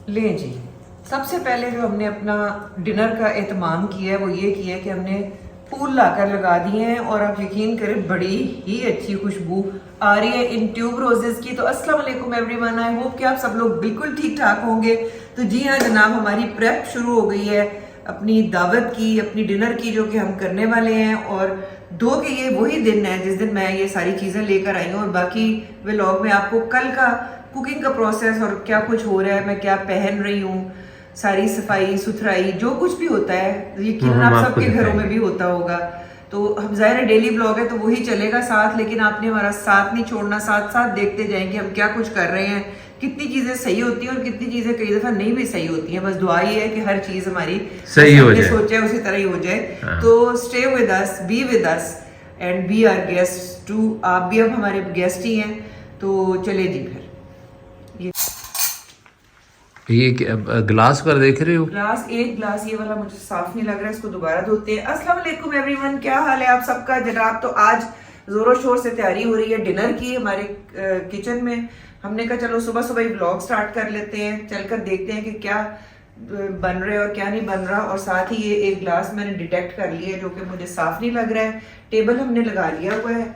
ले जी, सबसे पहले जो हमने अपना डिनर का एहतमाम किया है वो ये किया है कि हमने फूल लाकर लगा दिए हैं और आप यकीन करें बड़ी ही अच्छी खुशबू आ रही है इन ट्यूब रोजेस की। तो अस्सलाम वालेकुम एवरीवन, आई होप कि आप सब लोग बिल्कुल ठीक ठाक होंगे। तो जी हाँ जनाब, हमारी प्रेप शुरू हो गई है अपनी दावत की, अपनी डिनर की, जो कि हम करने वाले हैं। और दो के ये वही दिन है जिस दिन मैं ये सारी चीज़ें लेकर आई हूँ, और बाकी व्लॉग में आपको कल का कुकिंग का प्रोसेस और क्या कुछ हो रहा है, मैं क्या पहन रही हूँ, सारी सफाई सुथराई जो कुछ भी होता है यकीनन आप सबके घरों में भी होता होगा। तो हम ज़ाहिर डेली ब्लॉग है तो वही चलेगा साथ, लेकिन आपने हमारा साथ नहीं छोड़ना, साथ साथ देखते जाएंगे हम क्या कुछ कर रहे हैं, कितनी चीजें सही होती हैं और कितनी चीजें कई दफा नहीं भी सही होती हैं। बस दुआ ये है कि हर चीज हमारी सही हो जाए, सोचा है उसी तरह ही हो जाए। तो stay with us, be with us and be our guest too. आप भी अब हमारे गेस्ट ही हैं, तो चले जी फिर। ये गिलास पर देख रहे हो? ग्लास, एक ग्लास ये वाला मुझे साफ नहीं लग रहा है, इसको दोबारा धोते हैं। अस्सलाम वालेकुम एवरीवन, क्या हाल है आप सबका जनाब? तो आज जोरों शोर से तैयारी हो रही है डिनर की हमारे किचन में। हमने कहा चलो सुबह सुबह ही व्लॉग स्टार्ट कर लेते हैं, चलकर देखते हैं कि क्या बन रहा है और क्या नहीं बन रहा। और साथ ही ये एक ग्लास मैंने डिटेक्ट कर लिया है जो कि मुझे साफ नहीं लग रहा है। टेबल हमने लगा लिया हुआ है,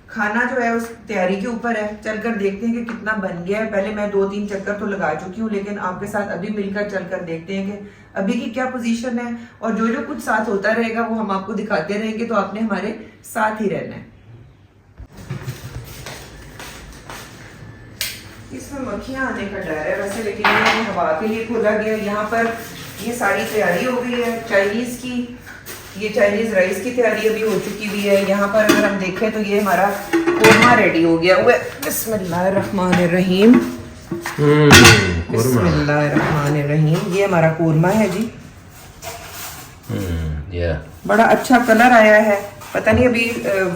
खाना जो है उस तैयारी के ऊपर है, चलकर देखते हैं कि कितना बन गया है। पहले मैं 2-3 चक्कर तो लगा चुकी हूँ, लेकिन आपके साथ अभी मिलकर चलकर देखते हैं कि अभी की क्या पोजीशन है। और जो जो कुछ साथ होता रहेगा वो हम आपको दिखाते रहेंगे, तो आपने हमारे साथ ही रहना है। इसमें मक्खियां आने का डर है वैसे, लेकिन ये हवा के लिए खोला गया। यहाँ पर ये सारी तैयारी हो गई है चाइनीज की, ये चाइनीज राइस की तैयारी अभी हो चुकी हुई है। यहाँ पर अगर हम देखें तो ये हमारा कोरमा रेडी हो गया हुआ है। बिस्मिल्लाहिर्रहमानिर्रहीम, बिस्मिल्लाहिर्रहमानिर्रहीम। ये हमारा कोरमा है जी। बड़ा अच्छा कलर आया है, पता नहीं अभी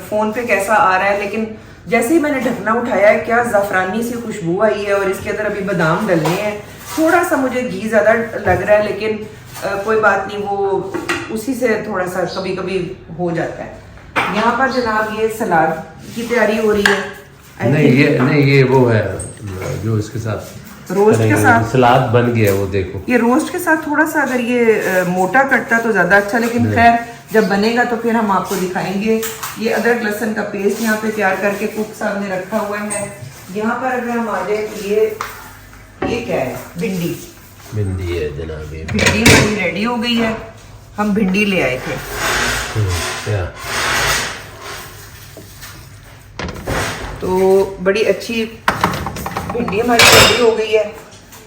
फोन पे कैसा आ रहा है, लेकिन जैसे ही मैंने ढकना उठाया है क्या ज़ाफ़रानी सी खुशबू आई है। और इसके अंदर अभी बादाम डलने हैं। थोड़ा सा मुझे घी ज़्यादा लग रहा है, लेकिन कोई बात नहीं, वो उसी से थोड़ा सा कभी कभी हो जाता है। यहाँ पर जनाब ये सलाद की तैयारी हो रही है। नहीं ये वो है जो इसके साथ रोस्ट के साथ सलाद बन गया, वो देखो। ये रोस्ट के साथ थोड़ा सा अगर ये मोटा कटता तो ज्यादा अच्छा, लेकिन खैर जब बनेगा तो फिर हम आपको दिखाएंगे। ये अदरक लहसुन का पेस्ट यहाँ पे तैयार करके कुक साहब ने रखा हुआ है। यहाँ पर अगर हम आ जाए तो ये क्या है, भिंडी है जनाब। भिंडी हमारी रेडी हो गई है, हम भिंडी ले आए थे। क्या तो बड़ी अच्छी भिंडी हमारी रेडी हो गई है।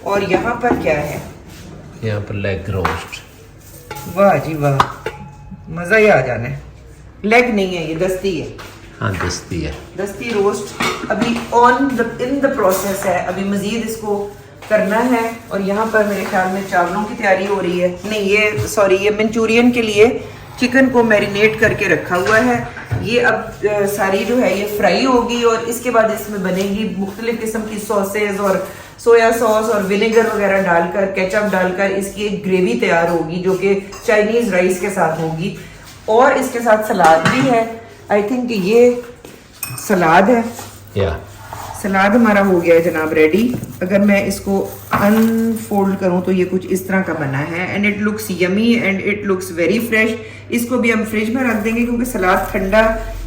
और यहाँ पर क्या है, यहाँ पर लेग रोस्ट। वाह जी वाह, मजा ही आ जाना है। लेग नहीं है, ये दस्ती है। हाँ दस्ती है, दस्ती रोस्ट अभी इन द प्रोसेस है, अभी मजीद इसको करना है। और यहाँ पर मेरे ख्याल में चावलों की तैयारी हो रही है। नहीं ये मंचूरियन के लिए चिकन को मैरिनेट करके रखा हुआ है। ये अब सारी जो है ये फ्राई होगी और इसके बाद इसमें बनेगी मुख्तलिफ किस्म की सॉसेज और सोया सॉस और विनेगर वगैरह डालकर, केचप डालकर इसकी एक ग्रेवी तैयार होगी जो कि चाइनीज राइस के साथ होगी। और इसके साथ सलाद भी है। आई थिंक ये सलाद है। सलाद हमारा हो गया है जनाब रेडी। अगर मैं इसको अनफोल्ड करूं तो ये कुछ इस तरह का बना है and it looks yummy and it looks very fresh. इसको भी हम फ्रिज में रख देंगे क्योंकि सलाद ठंडा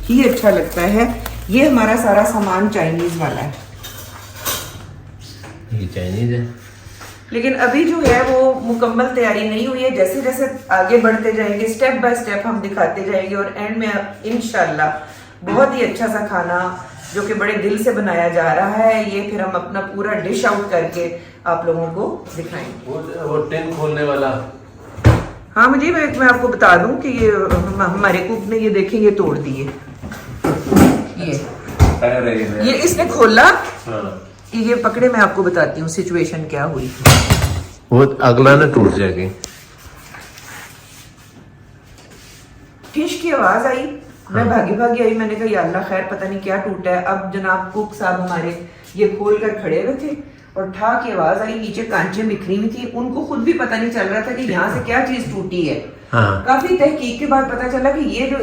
ही अच्छा लगता है। ये हमारा सारा सामान चाइनीज वाला है, ये चाइनीज है, लेकिन अभी जो है वो मुकम्मल तैयारी नहीं हुई है। जैसे जैसे आगे बढ़ते जाएंगे स्टेप बाय स्टेप हम दिखाते जाएंगे और एंड में इंशाल्लाह बहुत ही अच्छा सा खाना जो कि बड़े दिल से बनाया जा रहा है, ये फिर हम अपना पूरा डिश आउट करके आप लोगों को दिखाएंगे। वो टिन खोलने वाला। हाँ मुझे मैं आपको बता दूं कि ये हमारे कुक ने ये देखें ये तोड़ दिए। ये इसने खोला। हाँ। ये पकड़े, मैं आपको बताती हूँ सिचुएशन क्या हुई। वो अगला ना टूट जाएगी। फिश की आवाज आई, मैं भागी आई। मैंने कहा या अल्लाह खैर, पता नहीं क्या टूटा है। अब जनाब कुक साहब हमारे ये खोल कर खड़े हुए थे और ठा की आवाज आई, नीचे कांचें बिखरी हुई थी। उनको खुद भी पता नहीं चल रहा था कि यहाँ से क्या चीज टूटी है। हाँ। काफी तहकीक के बाद पता चला कि ये जो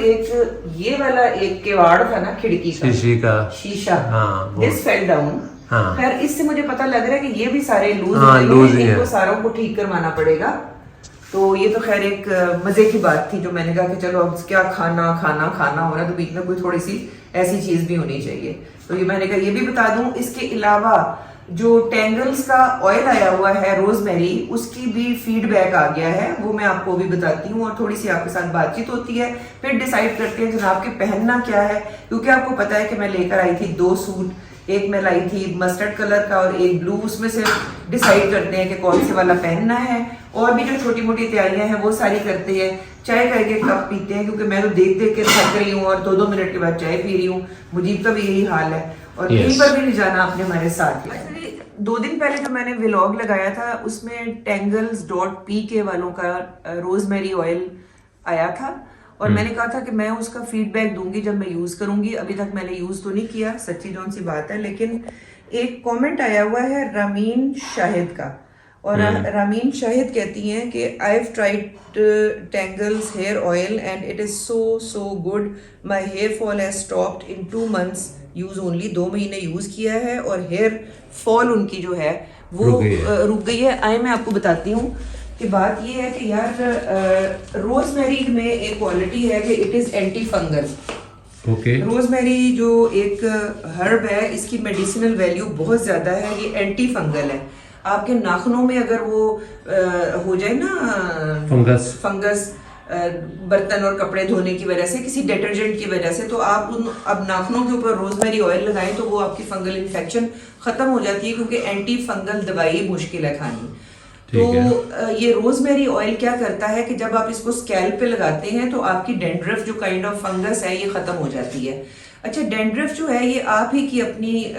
ये वाला एक किवाड़ था ना खिड़की का, शीशे का शीशा, हाँ, दिस फेल डाउन हाँ। खैर इससे मुझे पता लग रहा है कि ये भी सारे लूज हाँ, लूज ही इनको है। सारों को ठीक करवाना पड़ेगा। तो ये तो खैर एक मजे की बात थी जो मैंने कहा कि चलो अब क्या खाना हो रहा है तो बीच में कोई थोड़ी सी ऐसी चीज भी होनी चाहिए। तो ये मैंने कहा ये भी बता दूं। इसके अलावा जो टेंगल्स का ऑयल आया हुआ है रोजमेरी, उसकी भी फीडबैक आ गया है, वो मैं आपको भी बताती हूँ और थोड़ी सी आपके साथ बातचीत होती है, फिर डिसाइड करते हैं जनाब के पहनना क्या है। क्योंकि आपको पता है कि मैं लेकर आई थी 2 सूट, एक मैं लाई थी मस्टर्ड कलर का और एक ब्लू, उसमें से डिसाइड करते हैं कि कौन से वाला पहनना है। और भी जो छोटी मोटी तैयारियां हैं वो सारी करते हैं। चाय का एक कप पीते हैं क्योंकि मैं तो देख देख के थक रही हूँ और 2-2 मिनट के बाद चाय पी रही हूँ। मुजीब का भी यही हाल है और कहीं पर भी नहीं जाना आपने हमारे साथ। 2 दिन पहले जो मैंने व्लॉग लगाया था उसमें tangles.pk वालों का रोजमेरी ऑयल आया था और मैंने कहा था कि मैं उसका फीडबैक दूंगी जब मैं यूज करूंगी। अभी तक मैंने यूज तो नहीं किया, सच्ची जौन सी बात है, लेकिन एक कमेंट आया हुआ है रामीन शाहिद का और रामीन शाहिद कहती हैं कि I have tried Tangles hair oil and it is so good, my hair fall has stopped in 2 months use only. 2 महीने यूज किया है और हेयर फॉल उनकी जो है वो रुक गई है। आए मैं आपको बताती हूँ कि बात ये है कि यार रोजमेरी में एक क्वालिटी है कि it is anti fungal. Okay. Rosemary जो एक हर्ब है इसकी मेडिसिनल वैल्यू बहुत ज्यादा है, ये एंटी फंगल है। आपके नाखूनों में अगर वो हो जाए ना फंगस बर्तन और कपड़े धोने की वजह से, किसी डिटर्जेंट की वजह से, तो आप उन अब नाखूनों के ऊपर रोजमेरी ऑयल लगाएं तो वो आपकी फंगल इन्फेक्शन खत्म हो जाती है क्योंकि एंटी फंगल दवाई मुश्किल है खानी। तो ये रोजमेरी ऑयल क्या करता है कि जब आप इसको स्कैल्प पे लगाते हैं तो आपकी डेंड्रफ जो काइंड ऑफ फंगस है ये खत्म हो जाती है। अच्छा, डेंड्रफ जो है ये आप ही की अपनी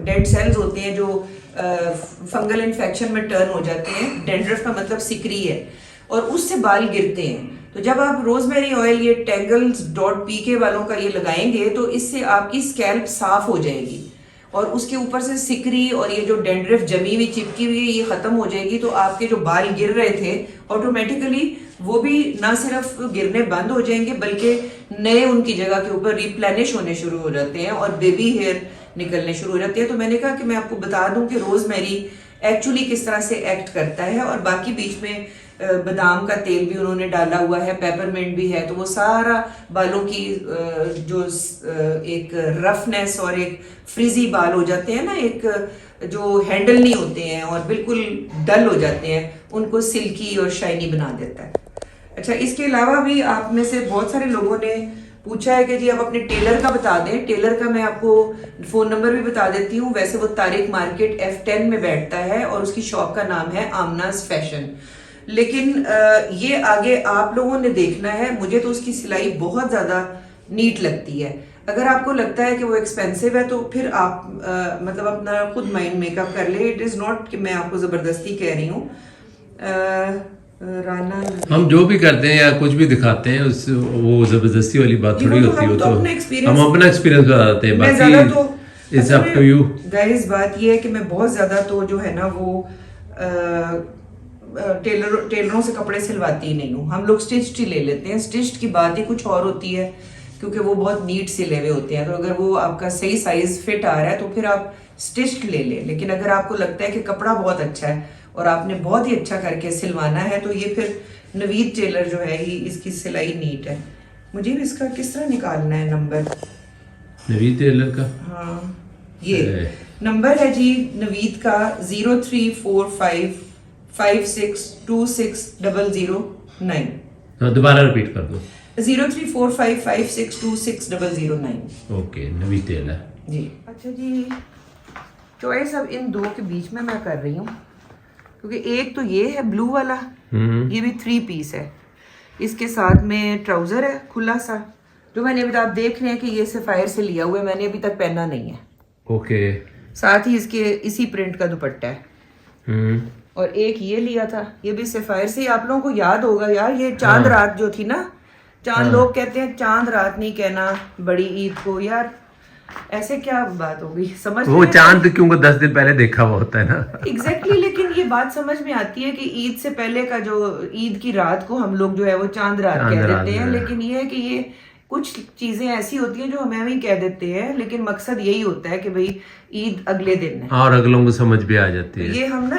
डेड सेल्स होते हैं जो फंगल इन्फेक्शन में टर्न हो जाते हैं। डेंड्रफ का मतलब सिकरी है और उससे बाल गिरते हैं। तो जब आप रोजमेरी ऑयल ये Tangles.pk वालों का ये लगाएंगे तो इससे आपकी स्कैल्प साफ हो जाएगी और उसके ऊपर से सिकरी और ये जो डेंड्रफ जमी हुई चिपकी हुई ये खत्म हो जाएगी। तो आपके जो बाल गिर रहे थे ऑटोमेटिकली वो भी ना सिर्फ गिरने बंद हो जाएंगे बल्कि नए उनकी जगह के ऊपर रिप्लेनिश होने शुरू हो जाते हैं और बेबी हेयर निकलने शुरू हो जाते हैं। तो मैंने कहा कि मैं आपको बता दूं कि रोजमेरी एक्चुअली किस तरह से एक्ट करता है। और बाकी बीच में बादाम का तेल भी उन्होंने डाला हुआ है, पेपरमिंट भी है, तो वो सारा बालों की जो एक रफनेस और एक फ्रिजी बाल हो जाते हैं ना, एक जो हैंडल नहीं होते हैं और बिल्कुल डल हो जाते हैं, उनको सिल्की और शाइनी बना देता है। अच्छा, इसके अलावा भी आप में से बहुत सारे लोगों ने पूछा है कि जी आप अपने टेलर का बता दें। टेलर का मैं आपको फोन नंबर भी बता देती हूँ। वैसे वो तारिक मार्केट F10 में बैठता है और उसकी शॉप का नाम है आमनाज फैशन। लेकिन ये आगे आप लोगों ने देखना है। मुझे तो उसकी सिलाई बहुत ज्यादा नीट लगती है। अगर आपको लगता है कि वो एक्सपेंसिव है तो फिर आप मतलब अपना खुद माइंड मेकअप कर ले। इट इज नॉट कि मैं आपको जबरदस्ती कह रही हूँ। राना, हम जो भी करते हैं या कुछ भी दिखाते हैं उस वो जबरदस्ती वाली बात थोड़ी होती है। तो हम अपना एक्सपीरियंस बताते हैं, बाकी it's up to you guys. बात ये है कि मैं बहुत ज्यादा तो जो है ना वो टेलरों से कपड़े सिलवाती ही नहीं हूँ। हम लोग स्टिच्ड ही ले लेते हैं। स्टिच्ड की बात ही कुछ और होती है क्योंकि वो बहुत नीट सिले हुए होते हैं। तो अगर वो आपका सही साइज फिट आ रहा है तो फिर आप स्टिच्ड ले लें। लेकिन अगर आपको लगता है कि कपड़ा बहुत अच्छा है और आपने बहुत ही अच्छा करके सिलवाना है तो ये फिर नवीद टेलर जो है ही इसकी सिलाई नीट है। मुझे भी इसका किस तरह निकालना है नंबर नवीद टेलर का? हाँ, ये नंबर है जी नवीद का 034556260009। दोबारा रिपीट कर दो। 034556260009। ओके, नवीद टेलर जी। अच्छा जी, चॉइस अब इन दो के बीच में मैं कर रही हूँ क्योंकि एक तो ये है ब्लू वाला, ये भी 3 पीस है। इसके साथ में ट्राउजर है खुला सा जो मैंने अभी आप देख रहे हैं कि ये सफायर से लिया हुआ है, मैंने अभी तक पहना नहीं है। ओके। साथ ही इसके इसी प्रिंट का दुपट्टा है। और एक ये लिया था, ये भी सफायर से। आप लोगों को याद होगा यार ये चांद रात जो थी ना, चांद लोग कहते हैं चांद रात नहीं कहना बड़ी ईद को। यार ऐसे क्या बात होगी, समझ वो चांद क्योंकि 10 दिन पहले देखा हुआ होता है ना। एग्जैक्टली लेकिन ये बात समझ में आती है कि ईद से पहले का जो ईद की रात को हम लोग जो है वो चांद रात कह देते हैं। लेकिन ये है कि ये कुछ चीजें ऐसी होती हैं जो हमें भी कह देते हैं, लेकिन मकसद यही होता है कि भाई ईद अगले दिन है और अगलों को समझ भी आ जाती है। ये हम ना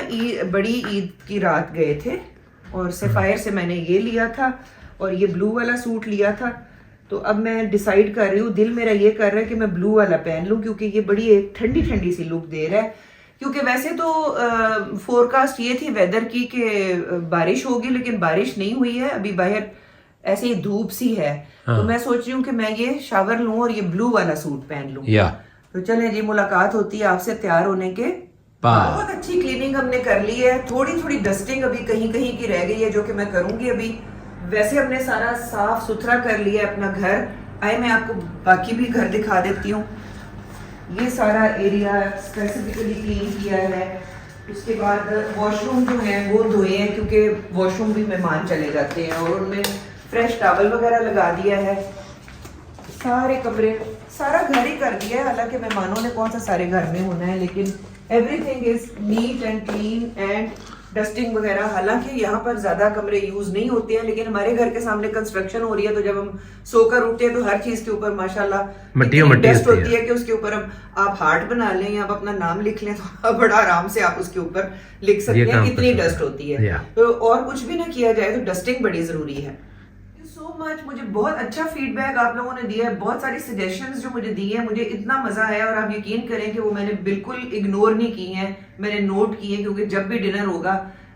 बड़ी ईद की रात गए थे और सफायर से मैंने ये लिया था और ये ब्लू वाला सूट लिया था। तो अब मैं डिसाइड कर रही हूँ, दिल मेरा ये कर रहा है कि मैं ब्लू वाला पहन लूँ क्योंकि ये बड़ी एक ठंडी ठंडी सी लुक दे रहा है। क्योंकि वैसे तो फोरकास्ट ये थी वेदर की कि बारिश होगी, लेकिन बारिश नहीं हुई है, अभी बाहर ऐसे ही धूप सी है। तो मैं सोच रही हूँ कि मैं ये शावर लूँ और ये ब्लू वाला सूट पहन लूँ। तो चले जी, मुलाकात होती है आपसे तैयार होने के। बहुत अच्छी क्लीनिंग हमने कर ली है, थोड़ी थोड़ी डस्टिंग अभी कहीं कहीं की रह गई है जो कि मैं करूंगी अभी। वैसे हमने सारा साफ सुथरा कर लिया है अपना घर। आए मैं आपको बाकी भी घर दिखा देती हूँ। ये सारा एरिया स्पेसिफिकली क्लीन किया है। उसके बाद वॉशरूम जो है वो धोए हैं क्योंकि वॉशरूम भी मेहमान चले जाते हैं और उनमें फ्रेश टॉवल वगैरह लगा दिया है। सारे कमरे, सारा घर ही कर दिया है। हालांकि मेहमानों ने कौन सा सारे घर में होना है, लेकिन everything is neat and clean and dusting वगैरह। हालांकि यहाँ पर ज्यादा कमरे यूज नहीं होते हैं, लेकिन हमारे घर के सामने कंस्ट्रक्शन हो रही है तो जब हम सोकर उठते हैं तो हर चीज के ऊपर माशाल्लाह मट्टी डस्ट होती है कि उसके ऊपर अब आप हार्ट बना लें या आप अपना नाम लिख लें तो बड़ा आराम से आप उसके ऊपर लिख सकते हैं, इतनी डस्ट होती है। तो और कुछ भी ना किया जाए तो डस्टिंग बड़ी जरूरी है। सो मच, मुझे बहुत अच्छा फीडबैक आप लोगों ने दिया है, बहुत सारी सजेशंस जो मुझे दी है, मुझे इतना मजा आया और आप यकीन करें कि वो मैंने बिल्कुल इग्नोर नहीं की हैं, मैंने नोट किए क्योंकि जब भी डिनर होगा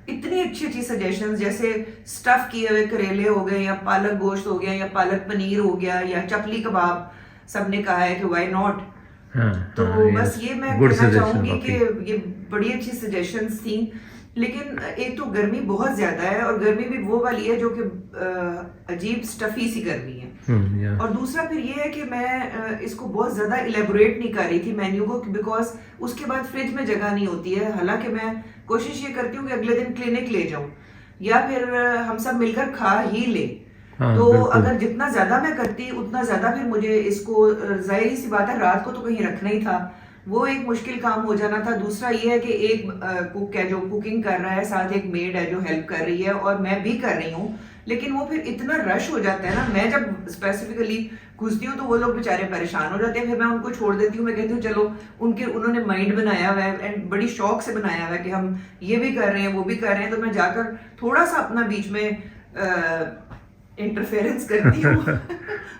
इतनी अच्छी अच्छी सजेशंस, जैसे स्टफ किए हुए करेले हो गए या पालक गोश्त हो गया या पालक पनीर हो गया या चपली कबाब, सबने कहा है कि व्हाई नॉट। तो बस ये मैं कहना चाहूंगी कि ये बड़ी अच्छी सजेशंस थी। लेकिन एक तो गर्मी बहुत ज्यादा है और गर्मी भी वो वाली है जो कि अजीब स्टफी सी गर्मी है। और दूसरा फिर ये है कि मैं इसको बहुत ज्यादा इलेबोरेट नहीं कर रही थी मेन्यू को, बिकॉज उसके बाद फ्रिज में जगह नहीं होती है। हालांकि मैं कोशिश ये करती हूँ कि अगले दिन क्लिनिक ले जाऊं या फिर हम सब मिलकर खा ही ले। तो अगर जितना ज्यादा मैं करती उतना ज्यादा फिर मुझे इसको, जाहिर सी बात है रात को तो कहीं रखना ही था, वो एक मुश्किल काम हो जाना था। दूसरा ये है कि एक कुक है जो कुकिंग कर रहा है, साथ एक मेड है जो हेल्प कर रही है और मैं भी कर रही हूँ, लेकिन वो फिर इतना रश हो जाता है ना, मैं जब स्पेसिफिकली घुसती हूँ तो वो लोग बेचारे परेशान हो जाते हैं, फिर मैं उनको छोड़ देती हूँ। मैं कहती हूँ चलो, उन्होंने माइंड बनाया हुआ है एंड बड़ी शौक से बनाया हुआ है कि हम ये भी कर रहे हैं वो भी कर रहे हैं, तो मैं जाकर थोड़ा सा अपना बीच में इंटरफेरेंस करती हूँ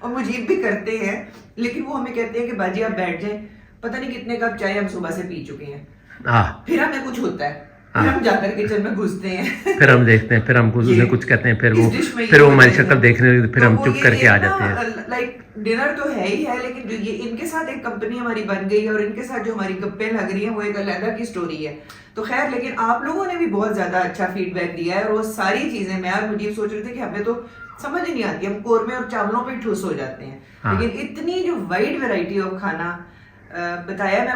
और मुझीब भी करते हैं, लेकिन वो हमें कहते हैं कि बाजी आप बैठ जाए, पता नहीं कितने कप चाय हम सुबह से पी चुके हैं, फिर हमें कुछ होता है, फिर हम जाकर किचन में घुसते हैं, फिर हम देखते हैं, फिर हमको कुछ कहते हैं, फिर वो हमारी शक्ल देखने, फिर हम चुप करके आ जाते हैं। लाइक डिनर तो है ही है, लेकिन जो ये इनके साथ एक कंपनी हमारी बन गई है और इनके साथ जो हमारी गप्पे लग रही हैं वो एक अलग की स्टोरी है। तो खैर, लेकिन आप लोगों ने भी बहुत ज्यादा अच्छा फीडबैक दिया है और वो सारी चीजें मैं और मुझे सोच रहे थे कि हमें तो समझ ही नहीं आती, हम कोरमे और चावलों पे ठुस हो जाते हैं, लेकिन इतनी जो वाइड वैरायटी ऑफ खाना बताया, मैं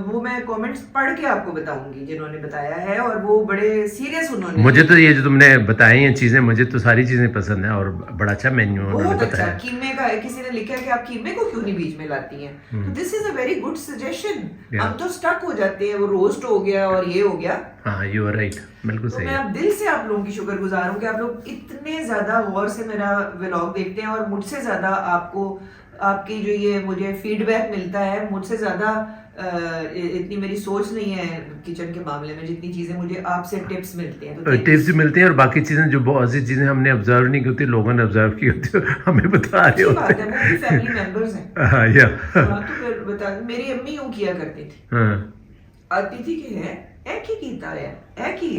वो मैं कमेंट्स पढ़ के आपको बताऊंगी जिन्होंने बताया है, और वो बड़े सीरियस उन्होंने। मुझे तो ये जो तुमने बताई हैं चीजें, मुझे तो सारी चीजें पसंद है और बड़ा अच्छा मेन्यू उन्होंने बताया। अच्छा, कीमे का किसी ने लिखा है कि आप कीमे को क्यों नहीं बीच में लाती हैं, तो this is a very good suggestion. हम तो स्टक हो जाते हैं, वो रोस्ट हो गया और ये हो गया। हाँ, यू आर राइट, बिल्कुल सही। मैं अब दिल से आप लोगों की शुक्रगुजार हूँ कि आप लोग इतने ज्यादा गौर से मेरा व्लॉग देखते हैं और मुझसे ज्यादा आपको आपकी जो ये मुझे फीडबैक मिलता है, मुझसे ज्यादा इतनी मेरी सोच नहीं है किचन के मामले में जितनी चीजें मुझे आपसे टिप्स मिलती हैं। तो टिप्स मिलती हैं और बाकी चीजें जो बहुत सी चीजें हमने ऑब्जर्व नहीं की होती, लोगों ने ऑब्जर्व की होती, हमें बता रहे होते हैं। वो भी फैमिली मेंबर्स हैं। हाँ, या तो फिर बता, मेरी अम्मी यूं किया करती थी, आती थी कि है एक ही कीता है, एक ही,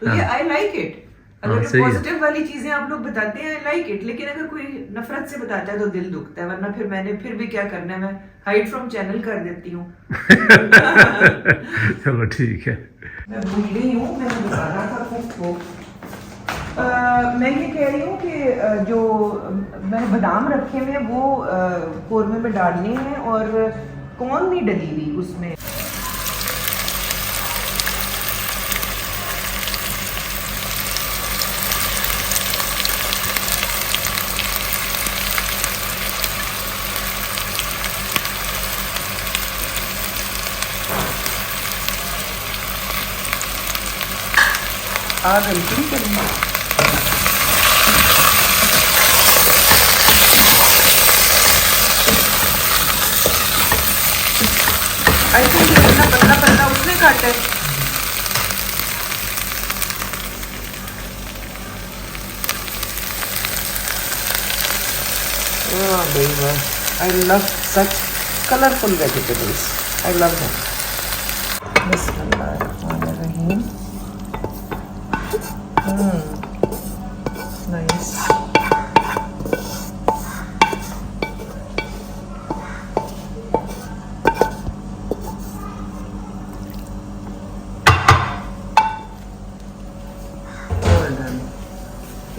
तो ये आई लाइक इट। अगर पॉजिटिव वाली चीजें आप लोग बताते हैं, आई लाइक इट, लेकिन अगर कोई नफरत से बताता है तो दिल दुखता है, वरना फिर मैंने फिर भी क्या करना है, मैं हाइड फ्रॉम चैनल कर देती हूँ। चलो ठीक है। मैं भूल गई हूँ, मैंने बताना था कुक को। मैं ये कह रही हूँ कि जो मैंने बादाम रखे हुए हैं वो कोरमे में डालने हैं और कौन नहीं डली हुई उसमें। आग हल्की करनी है। आई थिंक ये इतना पतला पतला उसने काटा है। वाह भाई वाह, I love such colourful vegetables, I love them. बिस्मिल्लाहिर्रहमानिर्रहीम। नाइस।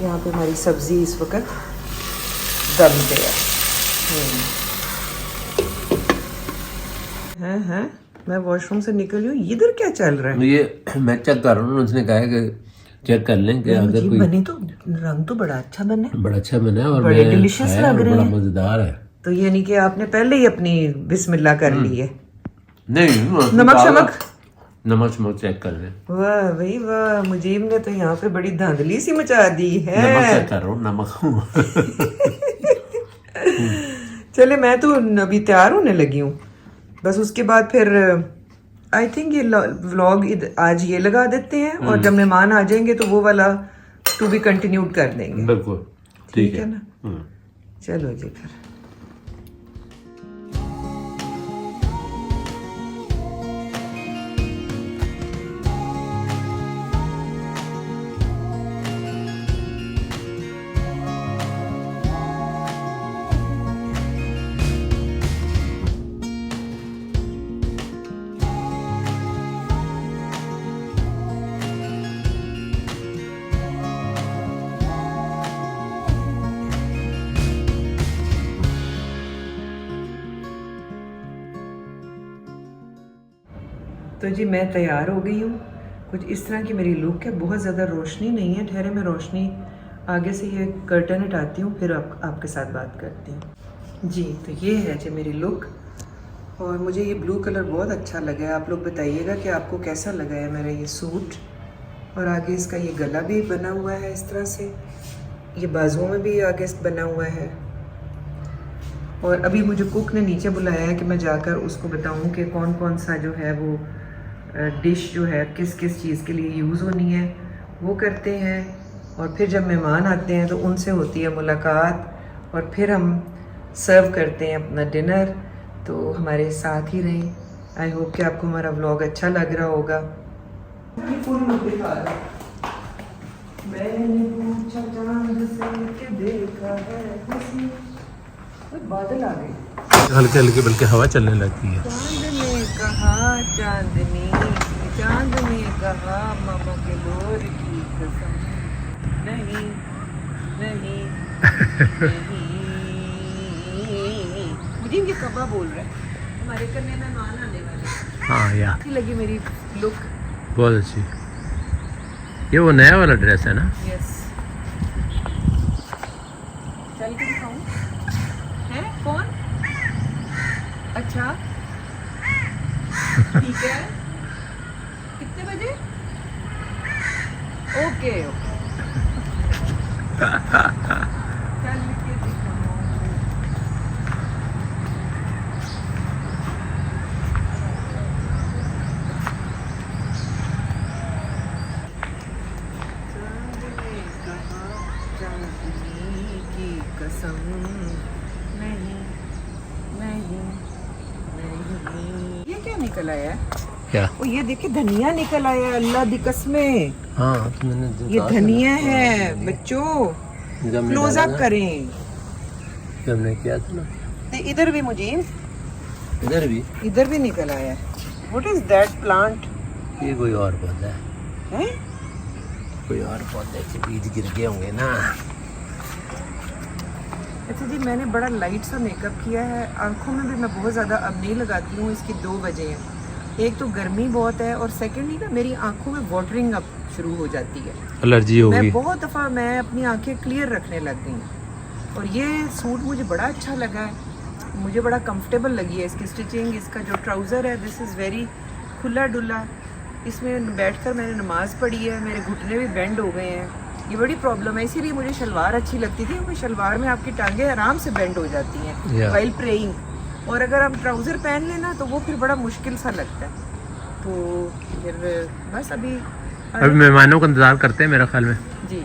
यहाँ पे हमारी सब्जी इस वक्त दम पे है। मैं वॉशरूम से निकली हूँ, इधर क्या चल रहा है? ये मैं चेक कर रहा हूँ, उसने कहा है कि चेक कर लें कि अगर कोई बने तो रंग तो बड़ा अच्छा बना है, बड़ा अच्छा बना है और बड़े डिलीशियस लग रहे बड़ा हैं, मजेदार है। तो यानी कि आपने पहले ही अपनी बिस्मिल्लाह कर ली है। नहीं, नमक शमक चेक कर लें। वाह भाई वाह, मुजीब ने तो यहाँ पे बड़ी धांधली सी मचा दी है। नमक चेक कर रहा हूँ, नमक। चले मैं तो अभी तैयार होने लगी हूँ, बस उसके बाद फिर आई थिंक ये व्लॉग आज ये लगा देते हैं और जब मेहमान आ जाएंगे तो वो वाला टू बी कंटिन्यूड कर देंगे। बिल्कुल ठीक है ना। चलो जी फिर। तो जी मैं तैयार हो गई हूँ, कुछ इस तरह की मेरी लुक है। बहुत ज़्यादा रोशनी नहीं है, ठहरे मैं रोशनी आगे से ये कर्टन हटाती हूँ फिर आपके साथ बात करती हूँ जी। तो ये है जी मेरी लुक और मुझे ये ब्लू कलर बहुत अच्छा लगा है। आप लोग बताइएगा कि आपको कैसा लगा है मेरा ये सूट। और आगे इसका ये गला भी बना हुआ है इस तरह से, ये बाजुओं में भी आगे बना हुआ है। और अभी मुझे कुक ने नीचे बुलाया है कि मैं जाकर उसको बताऊं कि कौन कौन सा जो है वो डिश जो है किस किस चीज़ के लिए यूज़ होनी है, वो करते हैं। और फिर जब मेहमान आते हैं तो उनसे होती है मुलाकात और फिर हम सर्व करते हैं अपना डिनर। तो हमारे साथ ही रहें। आई होप कि आपको हमारा व्लॉग अच्छा लग रहा होगा। मैंने पूछा चांद से कि देखा है किसी, बादल आ गए हल्के हल्के, बल्कि हवा चलने लगती है। चांद ने कहा मामा के लोर की कसम, नहीं नहीं नहीं। मुझे ये कब्बा बोल रहा है, हमारे करने में मान आने वाले। हाँ यार, अच्छी लगी मेरी लुक, बहुत अच्छी। ये वो नया वाला ड्रेस है ना? यस। चल के दिखाऊं? है कौन? अच्छा ठीक है, कितने बजे? Okay okay. चल के दिखाऊं। चांदनी की कसम, नहीं नहीं नहीं। ये क्या निकल आया है? क्या? ओ ये देखिए धनिया निकल आया, अल्लाह दी कसमें। हाँ तो मैंने ये धनिया है बच्चों, क्लोज अप करें। हमने किया था ना। तो इधर भी मुझे, इधर भी निकल आया है। What is that plant? ये कोई और पौधा है? कोई और पौधे के बीज गिर गए होंगे ना। अच्छा जी, मैंने बड़ा लाइट सा मेकअप किया है। आंखों में भी मैं बहुत ज़्यादा अब नहीं लगाती हूँ। इसकी दो वजह हैं, एक तो गर्मी बहुत है और सेकेंडली ना मेरी आंखों में वाटरिंग अब शुरू हो जाती है, एलर्जी हो गई। बहुत दफ़ा मैं अपनी आंखें क्लियर रखने लग गई हूँ। और ये सूट मुझे बड़ा अच्छा लगा है, मुझे बड़ा कंफर्टेबल लगी है इसकी स्टिचिंग। इसका जो ट्राउज़र है दिस इज़ वेरी खुला डुला। इसमें बैठकर मैंने नमाज़ पढ़ी है, मेरे घुटने भी बेंड हो गए हैं। ये बड़ी प्रॉब्लम है, इसीलिए मुझे शलवार अच्छी लगती थी, क्योंकि शलवार में आपकी टांगें आराम से बेंड हो जाती हैं वाइल प्रेइंग। और अगर हम ट्राउज़र पहन लेना तो वो फिर बड़ा मुश्किल सा लगता है। तो फिर बस अभी मेहमानों का इंतज़ार करते हैं मेरे ख्याल में जी।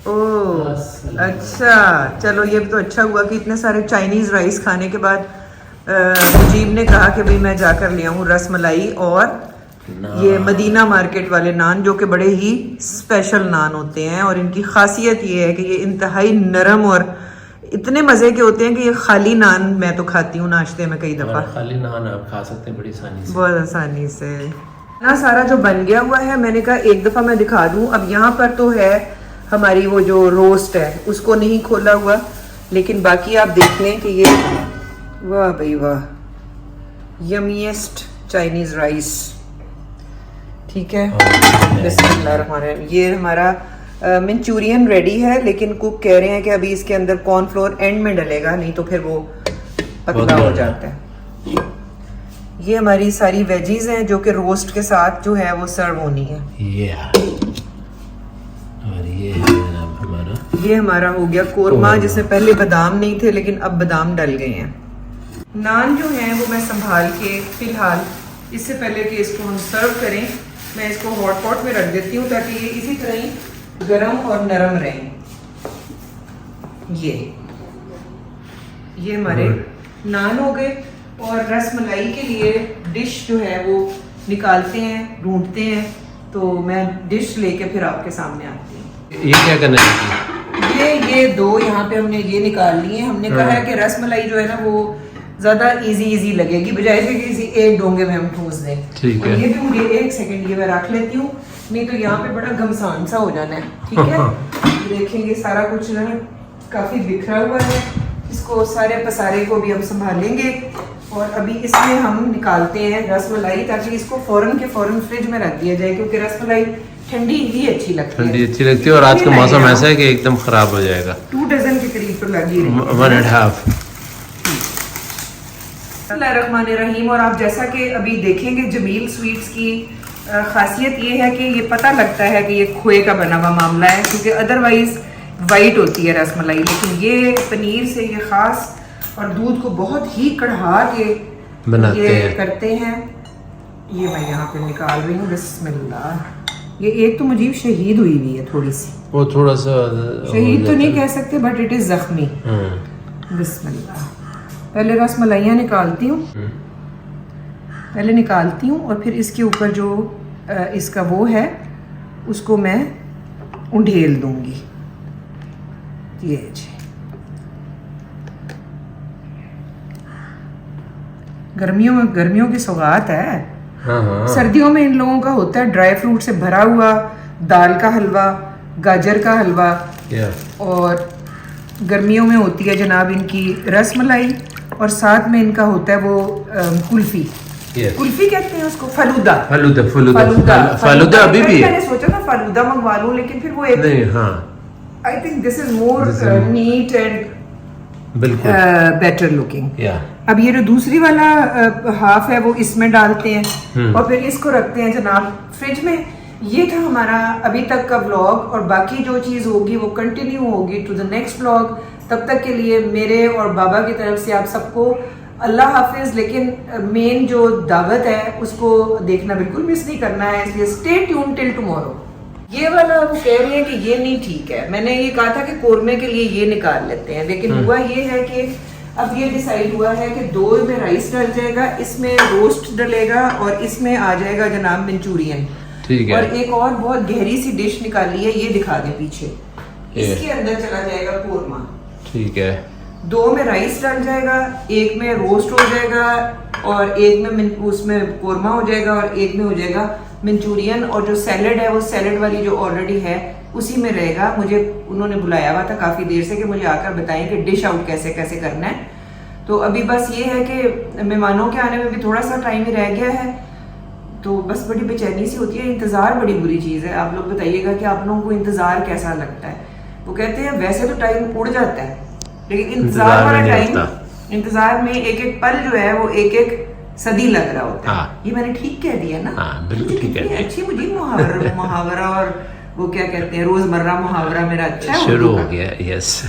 ओह अच्छा, चलो ये तो अच्छा हुआ कि इतने सारे चाइनीज़ राइस खाने के बाद मुजीब ने कहा कि भाई मैं जाकर ले आऊँ रस मलाई और ये मदीना मार्केट वाले नान, जो कि बड़े ही स्पेशल नान होते हैं। और इनकी खासियत ये है कि ये इंतहाई नरम और इतने मज़े के होते हैं कि ये खाली नान मैं तो खाती हूँ नाश्ते में कई दफ़ा। खाली नान आप खा सकते हैं बड़ी आसानी से, बहुत आसानी से ना। सारा जो बन गया हुआ है, मैंने कहा एक दफ़ा मैं दिखा दूँ। अब यहाँ पर तो है हमारी वो जो रोस्ट है उसको नहीं खोला हुआ, लेकिन बाकी आप देख लें कि ये वाह भाई वाह, यमीएस्ट चाइनीज़ राइस। ठीक है, बिस्मिल्लाहिर्रहमानिर्रहीम। ये हमारा मंचूरियन रेडी है, लेकिन कुक कह रहे हैं कि अभी इसके अंदर कॉर्नफ्लोर एंड में डलेगा, नहीं तो फिर वो पतला हो जाता है। ये हमारी सारी वेजीज हैं जो कि रोस्ट के साथ जो है वो सर्व होनी है। और ये है हमारा, ये हमारा हो गया कोरमा, जिसमें पहले बादाम नहीं थे लेकिन अब बादाम डल गए हैं। नान जो है वो मैं संभाल के फिलहाल, इससे पहले कि इसको हम सर्व करें, मैं इसको हॉट पॉट में रख देती हूँ ताकि ये इसी तरह ही गरम और नरम रहें। ये हमारे नान हो गए। और रस मलाई के लिए डिश जो है वो निकालते हैं, ढूंढते हैं, तो मैं डिश लेके फिर आपके सामने आती हूँ। ये क्या करना है? ये दो यहाँ पे हमने ये निकाल लिए। हमने कहा है कि रस मलाई जो है ना वो ज्यादा इजी लगेगी, बजाय से किसी एक डोंगे में हम ठूस दें। ठीक है। ये भी मुझे एक सेकंड ये मैं रख लेती हूँ, नहीं तो यहाँ पे बड़ा घमसान सा हो जाना है। ठीक है, देखेंगे सारा कुछ ना काफी बिखरा हुआ है, इसको सारे पसारे को भी हम संभालेंगे। और अभी इसमें हम निकालते हैं रस मलाई, ताकि इसको फौरन के फौरन फ्रिज में रख दिया जाए, क्योंकि रस मलाई ठंडी ही अच्छी लगती है। और आज का मौसम ऐसा है कि एकदम खराब हो जाएगा। 2 डजन के करीब तो लगी रही। 1.5। बिस्मिल्लाहिर्रहमानिर्रहीम। और आप जैसा कि अभी देखेंगे, जमील स्वीट्स की खासियत ये है कि ये पता लगता है कि ये खोए का बना हुआ मामला है, क्योंकि अदरवाइज वाइट होती है रसमलाई, लेकिन ये पनीर से ये खास और दूध को बहुत ही कढ़ा के करते हैं। ये मैं यहाँ पे निकाल रही हूँ, बिस्मिल्लाह। ये एक तो मुझे शहीद हुई है थोड़ी सी, वो थोड़ा सा शहीद तो नहीं कह सकते, बट इट इज जख्मी। बिस्मिल्लाह। पहले रसमलाइयाँ निकालती हूँ, और फिर इसके ऊपर जो इसका वो है उसको मैं उंडेल दूंगी। ये जी, गर्मियों की सौगात है। हाँ। सर्दियों में इन लोगों का होता है ड्राई फ्रूट से भरा हुआ दाल का हलवा, गाजर का हलवा, और गर्मियों में होती है जनाब इनकी रसमलाई, और साथ में इनका होता है वो कुल्फी। कुल्फी कहते हैं उसको, फलूदा अभी भी मैंने सोचा था फलूदा मंगवा लूं, लेकिन फिर वो एक I think this is more neat and better looking. अब ये जो दूसरी वाला हाफ है वो इसमें डालते हैं, और फिर इसको रखते हैं जनाब फ्रिज में। ये था हमारा अभी तक का व्लॉग, और बाकी जो चीज़ होगी वो कंटिन्यू होगी टू द नेक्स्ट व्लॉग। तब तक के लिए मेरे और बाबा की तरफ से आप सबको अल्लाह हाफिज। लेकिन मेन जो दावत है उसको देखना बिल्कुल मिस नहीं करना है, इसलिए स्टे ट्यून टिल टुमारो। ये वाला वो कह रही है कि ये नहीं ठीक है, मैंने ये कहा था कि कोरमे के लिए ये निकाल लेते हैं, लेकिन हुआ ये है कि अब ये डिसाइड हुआ है कि 2 में राइस डल जाएगा, इसमें रोस्ट डलेगा, और इसमें आ जाएगा जनाब मंचूरियन। ठीक है। और एक और बहुत गहरी सी डिश निकाली है, ये दिखा दे पीछे, इसके अंदर चला जाएगा कोरमा। ठीक है। 2 में राइस डल जाएगा, एक में रोस्ट हो जाएगा, और एक में उसमें कोरमा हो जाएगा, और एक में हो जाएगा मंचूरियन। और जो सैलेड है वो सैलेड वाली जो ऑलरेडी है उसी में रहेगा। मुझे उन्होंने बुलाया हुआ था काफ़ी देर से कि मुझे आकर बताएं कि डिश आउट कैसे कैसे करना है। तो अभी बस ये है कि मेहमानों के आने में भी थोड़ा सा टाइम ही रह गया है, तो बस बड़ी बेचैनी सी होती है। इंतज़ार बड़ी बुरी चीज़ है। आप लोग बताइएगा कि आप लोगों को इंतज़ार कैसा लगता है। वो कहते हैं वैसे तो टाइम उड़ जाता है, लेकिन इंतज़ार वाला टाइम, इंतज़ार में एक एक पल जो है वो एक एक सदी लग रहा होता है। ये मैंने ठीक कह दिया ना? बिल्कुल ठीक है। अच्छी मुझे मुहावरा और वो क्या कहते हैं रोजमर्रा मुहावरा मेरा अच्छा शुरू हो गया। यस